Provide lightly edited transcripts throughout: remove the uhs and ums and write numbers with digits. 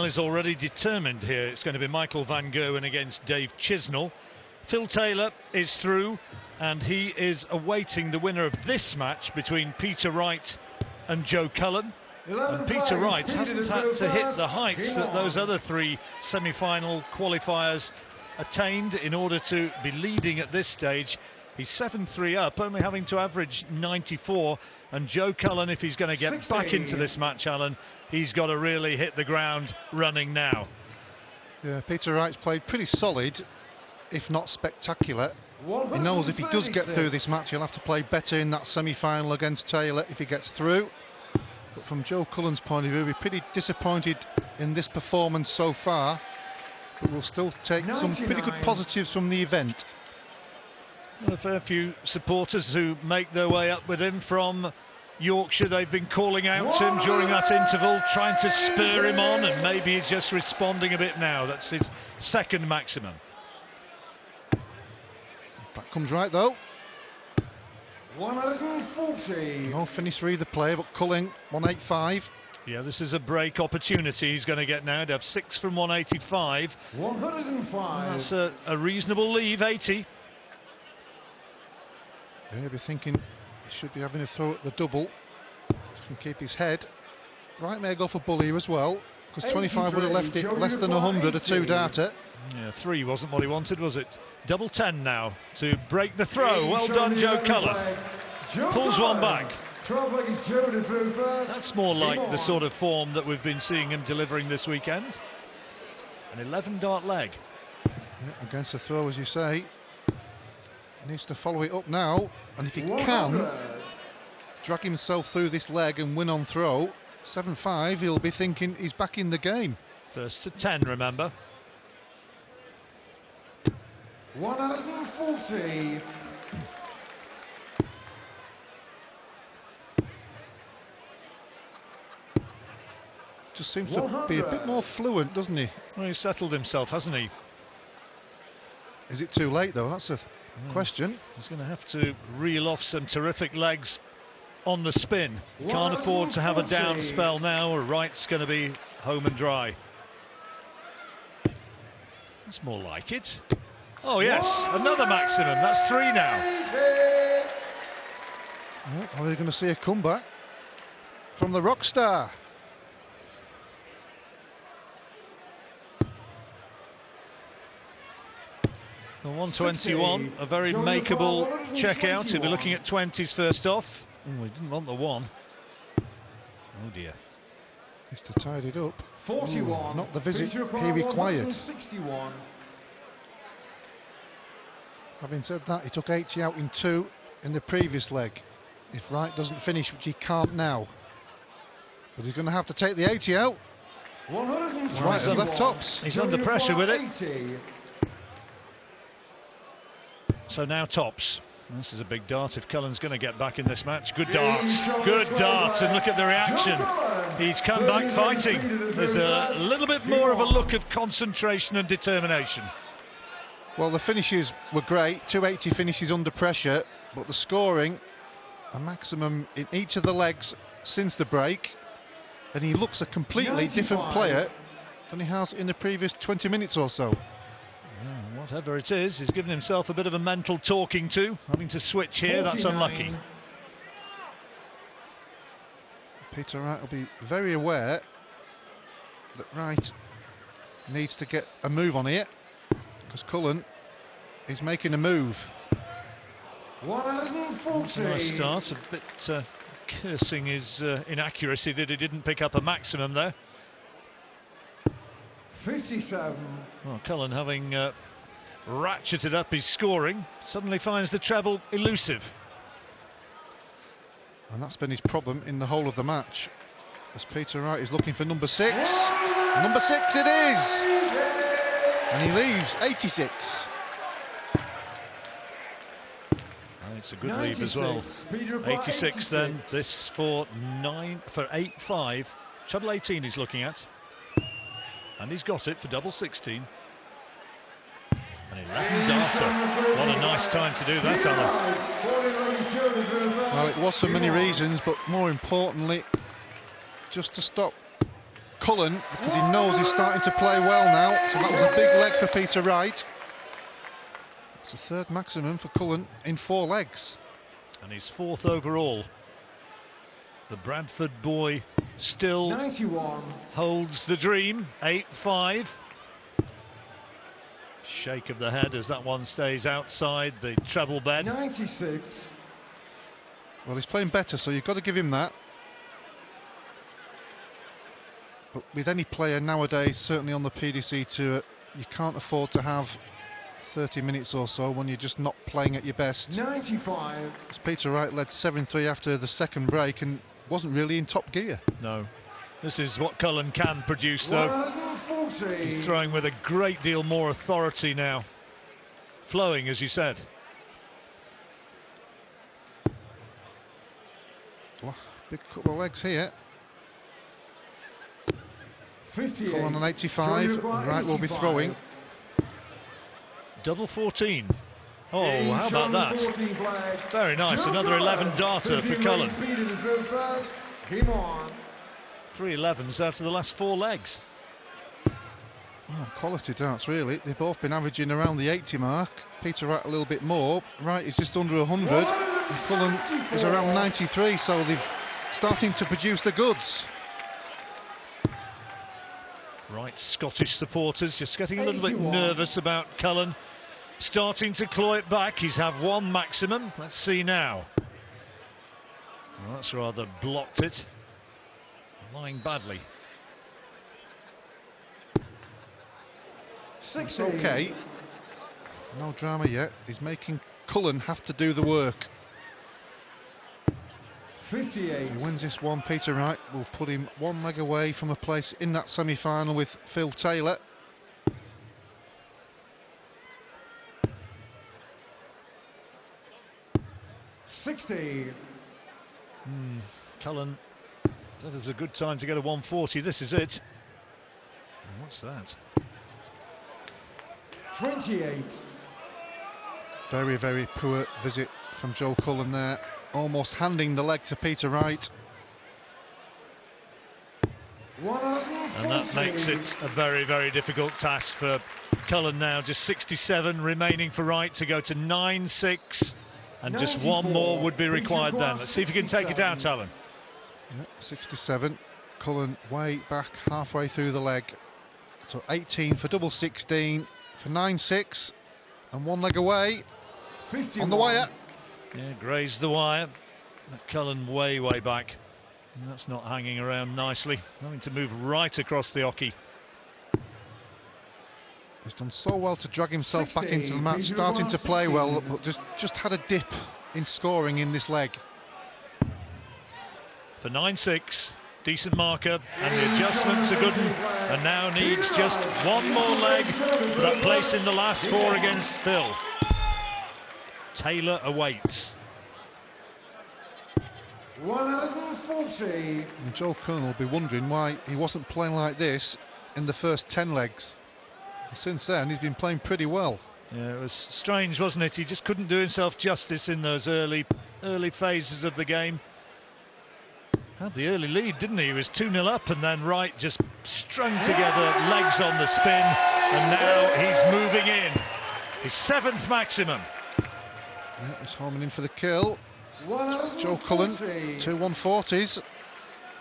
Is already determined here. It's going to be Michael van Gerwen against Dave Chisnell. Phil Taylor is through, and he is awaiting the winner of this match between Peter Wright and Joe Cullen. And Peter Wright hasn't had to hit the heights that those other three semi-final qualifiers attained in order to be leading at this stage. He's 7-3 up, only having to average 94. And Joe Cullen, if he's going to get back into this match, Alan, he's got to really hit the ground running now. Yeah, Peter Wright's played pretty solid, if not spectacular. He knows if he does get through this match, he'll have to play better in that semi-final against Taylor if he gets through. But from Joe Cullen's point of view, we're pretty disappointed in this performance so far. But we'll still take some pretty good positives from the event. A fair few supporters who make their way up with him from Yorkshire. They've been calling out to him during that interval, trying to spur him on, and maybe he's just responding a bit now. That's his second maximum. Back comes Wright though. 140. No finish for either player, but Cullen 185. Yeah, this is a break opportunity he's going to get now to have 6 from 185. 105. That's a reasonable leave, 80. Yeah, he'll be thinking he should be having a throw at the double. If he can keep his head. Wright may go for bull here as well, because 25 would have left it less than 100, a two-darter. Yeah, 3 wasn't what he wanted, was it? Double 10 now to break the throw. Well done, Joe Cullen. Pulls one back. That's more like the sort of form that we've been seeing him delivering this weekend. An 11-dart leg. Yeah, against the throw, as you say. He needs to follow it up now, and if he can drag himself through this leg and win on throw, 7-5, he'll be thinking he's back in the game. First to 10, remember. 140. Just seems to be a bit more fluent, doesn't he? Well, he's settled himself, hasn't he? Is it too late, though? That's a question. He's going to have to reel off some terrific legs on the spin. Can't afford to have a down spell now, or Wright's going to be home and dry. That's more like it. Oh, yes, another maximum. That's 3 now. Are we going to see a comeback from the rock star? Well, 121, a very makeable check out. He'll be looking at 20s first off. Oh, he didn't want the 1. Oh dear. Just to tidy it up. 41. Not the visit he required. 61. Having said that, he took 80 out in 2 in the previous leg. If Wright doesn't finish, which he can't now. But he's going to have to take the 80 out. Wright at left tops. He's under pressure with it. So now tops. This is a big dart if Cullen's going to get back in this match. Good darts, good darts, and look at the reaction. He's come back fighting. There's a little bit more of a look of concentration and determination. Well, the finishes were great, 280 finishes under pressure, but the scoring, a maximum in each of the legs since the break, and he looks a completely different player than he has in the previous 20 minutes or so. Yeah, whatever it is, he's given himself a bit of a mental talking to, having to switch here. 49. That's unlucky. Peter Wright will be very aware that Wright needs to get a move on here, because Cullen is making a move. 140. Nice start, a bit cursing his inaccuracy that he didn't pick up a maximum there. 57. Well, Cullen, having ratcheted up his scoring, suddenly finds the treble elusive. And that's been his problem in the whole of the match, as Peter Wright is looking for number 6. Number 6 it is! And he leaves 86. It's a good leave as well. 86 then, this for 8-5. Treble 18 he's looking at. And he's got it for double 16. An 11 darter. What a nice time to do that, Alan. Well, it was for many reasons, but more importantly, just to stop Cullen because he knows he's starting to play well now. So that was a big leg for Peter Wright. It's the third maximum for Cullen in 4 legs. And he's 4th overall. The Bradford boy still 91. holds the dream. 8-5. Shake of the head as that one stays outside the treble bed. 96. Well, he's playing better, so you've got to give him that. But with any player nowadays, certainly on the PDC Tour, you can't afford to have 30 minutes or so when you're just not playing at your best. 95. As Peter Wright led 7-3 after the second break and wasn't really in top gear. No. This is what Cullen can produce, though. 140. He's throwing with a great deal more authority now. Flowing, as you said. Well, big couple of legs here. 58. Cullen on 85, Wright will be throwing. Double 14. Oh, how about that? Very nice, another 11 darter for Cullen. 3 11s out of the last 4 legs. Oh, quality darts, really. They've both been averaging around the 80 mark. Peter Wright a little bit more. Wright is just under 100. And Cullen is around 93, so they've starting to produce the goods. Right, Scottish supporters just getting a little bit nervous about Cullen starting to claw it back. He's had 1 maximum. Let's see now. Well, that's rather blocked it. Lying badly. 60. Okay. No drama yet. He's making Cullen have to do the work. 58. If he wins this one, Peter Wright will put him 1 leg away from a place in that semi-final with Phil Taylor. Cullen, that is a good time to get a 140. This is it. And what's that? 28. Very, very poor visit from Joe Cullen there. Almost handing the leg to Peter Wright. And that makes it a very, very difficult task for Cullen now. Just 67 remaining for Wright to go to 9-6. And just 1 more would be required then. Let's see if you can take it out, Alan. Yeah, 67. Cullen way back halfway through the leg. So 18 for double 16 for 9-6. And 1 leg away 51. on the wire. Yeah, grazed the wire. But Cullen way, way back. And that's not hanging around nicely. Having to move right across the hockey. He's done so well to drag himself 60, back into the match, starting to play well, but just had a dip in scoring in this leg. For 9-6, decent marker, and the adjustments are good, and now needs just 1 more leg for that place in the last 4 against Phil. Taylor awaits. 140. And Joe Cullen will be wondering why he wasn't playing like this in the first 10 legs. Since then, he's been playing pretty well. Yeah, it was strange, wasn't it? He just couldn't do himself justice in those early phases of the game. Had the early lead, didn't he? He was 2-0 up, and then Wright just strung together legs on the spin, and now he's moving in. His 7th maximum. Yeah, he's homing in for the kill. Joe Cullen, 2 140s.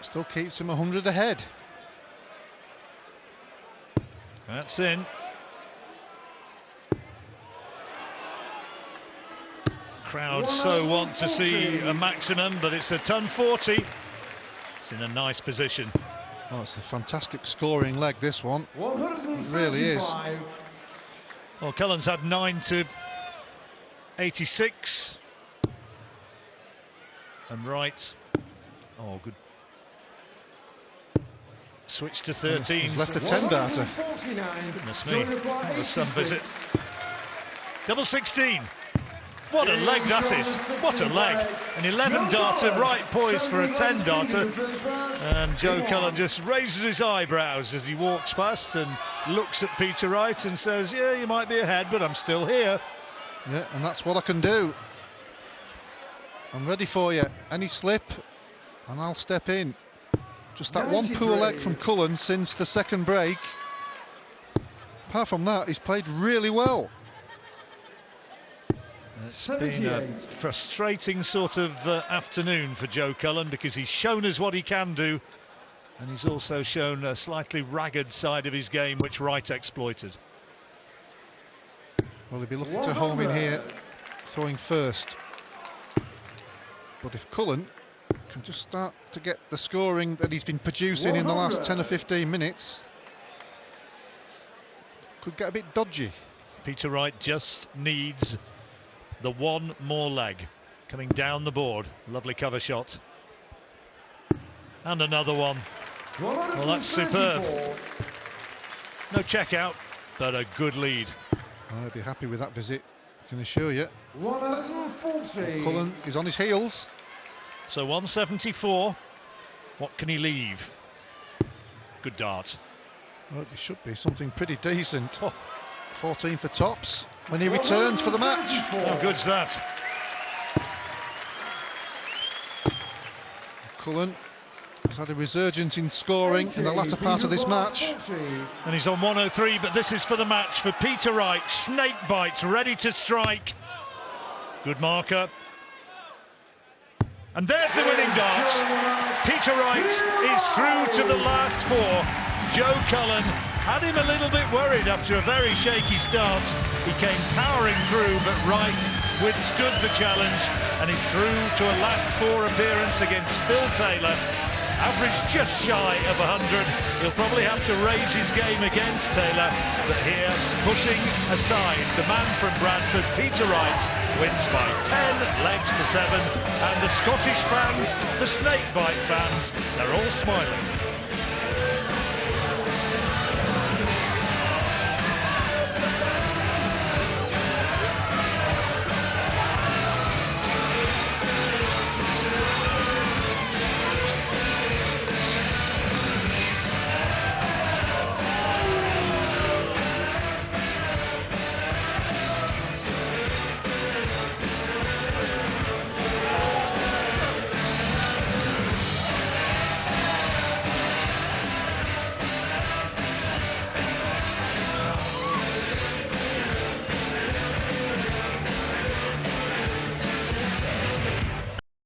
Still keeps him 100 ahead. That's in. Crowd so want to see a maximum, but it's a ton 40. It's in a nice position. Oh, it's a fantastic scoring leg, this one. 135. It really is. Well, Cullen's had 9 to 86. And Wright. Oh, good. Switch to 13. He's left a 10 darter. Goodness me, that was some visit. Double 16. What a leg that is. What a leg. An 11 darter, right poised for a 10 darter. And Joe Cullen just raises his eyebrows as he walks past and looks at Peter Wright and says, yeah, you might be ahead, but I'm still here. Yeah, and that's what I can do. I'm ready for you. Any slip, and I'll step in. Just that one poor leg from Cullen since the second break. Apart from that, he's played really well. It's been a frustrating sort of afternoon for Joe Cullen, because he's shown us what he can do, and he's also shown a slightly ragged side of his game which Wright exploited. Well, he'll be looking to home in here, throwing first. But if Cullen can just start to get the scoring that he's been producing in the last 10 or 15 minutes, could get a bit dodgy. Peter Wright just needs the one more leg. Coming down the board. Lovely cover shot. And another one. Well, that's superb. No check out, but a good lead. I'll be happy with that visit, I can assure you. 140. Cullen is on his heels. So 174. What can he leave? Good dart. Well, it should be something pretty decent. 14 for tops when he returns for the match. How good's that? Cullen has had a resurgence in scoring in the latter part of this match. And he's on 103, but this is for the match for Peter Wright. Snake bites, ready to strike. Good marker. And there's the winning dart. Peter Wright is through to the last four. Joe Cullen had him a little bit worried after a very shaky start. He came powering through, but Wright withstood the challenge, and he's through to a last four appearance against Phil Taylor. Average just shy of 100. He'll probably have to raise his game against Taylor, but here, putting aside the man from Bradford, Peter Wright wins by 10 legs to 7, and the Scottish fans, the snakebite fans, they're all smiling.